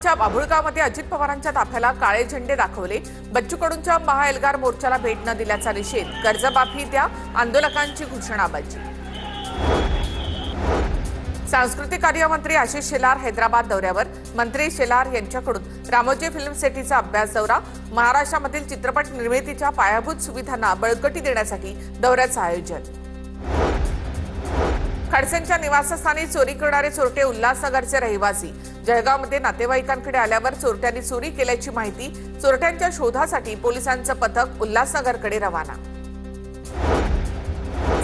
बाभुळगावमध्ये अजित पवारांच्या ताफ्याला काळे झेंडे दाखवले। बच्चू कडूंच्या महाएल्गार मोर्चाला भेट न दिल्याचा निषेध, कर्जमाफी द्या, आंदोलकांची घोषणाबाजी। सांस्कृतिक कार्य मंत्री आशिष शेलार हैदराबाद दौऱ्यावर। मंत्री शेलार यांच्याकडून रामोजी फिल्म सिटीचा अभ्यास दौरा। महाराष्ट्रामधील चित्रपट निर्मितीच्या पायाभूत सुविधांना बळकटी देण्यासाठी दौऱ्याचं आयोजन। खडसेंच्या निवासस्थानी चोरी करणारे चोरटे उल्हासनगरचे रहिवासी। जळगावमध्ये नातेवाईकांकडे आल्यावर चोरट्यांनी चोरी केल्याची माहिती। चोरट्यांच्या शोधासाठी पोलिसांचं पथक उल्हासनगरकडे रवाना।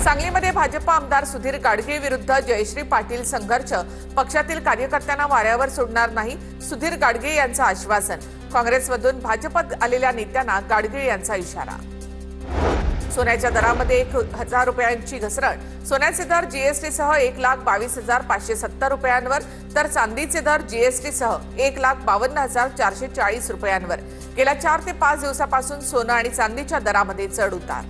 सांगलीमध्ये भाजप आमदार सुधीर गाडगे विरुद्ध जयश्री पाटील संघर्ष। पक्षातील कार्यकर्त्यांना वाऱ्यावर सोडणार नाही, सुधीर गाडगे यांचं आश्वासन। काँग्रेसमधून भाजपात आलेल्या नेत्यांना गाडगे यांचा इशारा। सोन्याच्या दरामध्ये 1,000 रुपयांची घसरण। सोन्याचे दर जीएसटीसह 1,22,570 रुपयांवर, तर चांदीचे दर जीएसटीसह 1,52,440 रुपयांवर। गेल्या 4 ते 5 दिवसापासून सोनं आणि चांदीच्या दरामध्ये चढ उतार।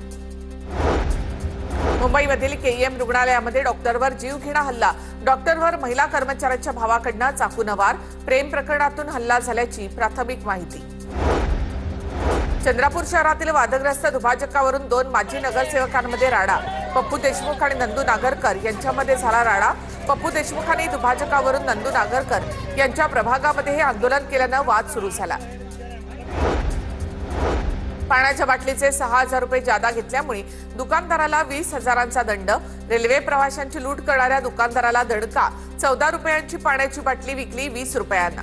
मुंबईमधील केईएम रुग्णालयामध्ये डॉक्टरवर जीवघेणा हल्ला। डॉक्टरवर महिला कर्मचाऱ्याच्या भावाकडून चाकूने वार। प्रेम प्रकरणातून हल्ला झाल्याची प्राथमिक माहिती। चंद्रपूर शहरातील वादग्रस्त दुभाजकावरून 2 माजी नगरसेवकांमध्ये राडा। पप्पू देशमुख आणि नंदू नागरकर यांच्यामध्ये झाला राडा। पप्पू देशमुखांनी दुभाजकावरून नंदू नागरकर यांच्या प्रभागामध्ये हे आंदोलन केल्याने वाद सुरू झाला। पाण्याच्या बाटलीचे 6,000 रुपये जादा घेतल्यामुळे दुकानदाराला 20,000चा दंड। रेल्वे प्रवाशांची लूट करणाऱ्या दुकानदाराला दणका। 14 रुपयांची पाण्याची बाटली विकली 20 रुपयांना।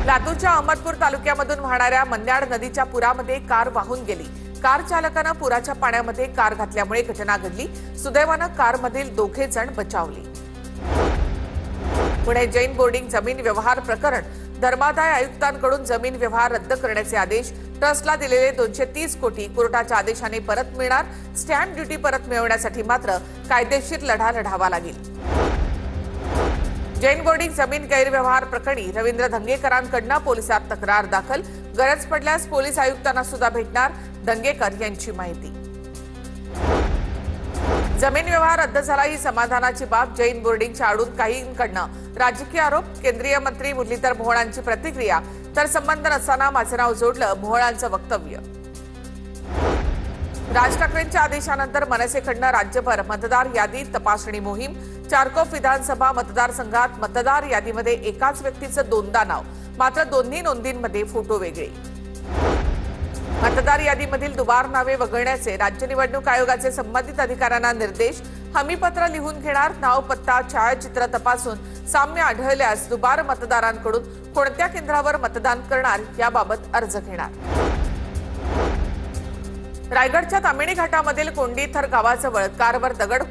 लातूरच्या अहमदपूर तालुक्यामधून वाहणाऱ्या मन्याड नदीच्या पुरामध्ये कार वाहून गेली। कार चालकाने पुराच्या पाण्यामध्ये कार घातल्यामुळे घटना घडली। सुदैवाने कारमधील दोघे जण बचावले। पुणे जैन बोर्डिंग जमीन व्यवहार प्रकरण। धर्मादाय आयुक्तांकडून जमीन व्यवहार रद्द करण्याचे आदेश। ट्रस्टला दिलेले 230 कोटी कोर्टाच्या आदेशाने परत मिळणार। स्टॅम्प ड्युटी परत मिळवण्यासाठी मात्र कायदेशीर लढा लढावा लागेल। जैन बोर्डिंग जमीन गैरव्यवहार प्रकरणी रवींद्र धंगेकरांकडून पोलिसात तक्रार दाखल। गरज पडल्यास पोलीस आयुक्तांना सुद्धा भेटणार, धंगेकर यांची माहिती। जमीन व्यवहार रद्द झाला ही समाधानाची बाब। जैन बोर्डिंगच्या आडून काहींकडून राजकीय आरोप। केंद्रीय मंत्री मुरलीधर मोहोळांची प्रतिक्रिया, तर संबंध नसताना माझे नाव जोडलं, मोहोळांचं वक्तव्य। राज ठाकरेंच्या आदेशानंतर मनसेकडून राज्यभर मतदार यादी तपासणी मोहीम। चारकोप विधानसभा मतदारसंघात मतदार यादीमध्ये एकाच व्यक्तीचं दोनदा नाव, मात्र दोन्ही नोंदींमध्ये फोटो वेगळे। मतदार यादीमधील दुबार नावे वगळण्याचे राज्य निवडणूक आयोगाचे संबंधित अधिकाऱ्यांना निर्देश। हमीपत्र लिहून घेणार, नाव पत्ता छायाचित्र तपासून साम्य आढळल्यास दुबार मतदारांकडून कोणत्या केंद्रावर मतदान करणार याबाबत अर्ज घेणार। रायगडच्या तामिणी घाटामधील कोंडीथर गावाजवळ कारवर दगड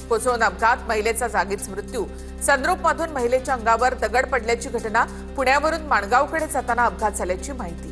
कोसळून अपघात, महिलेचा जागीच मृत्यू। सनरूफमधून महिलेच्या अंगावर दगड पडल्याची घटना। पुण्यावरून माणगावकडे जाताना अपघात झाल्याची माहिती।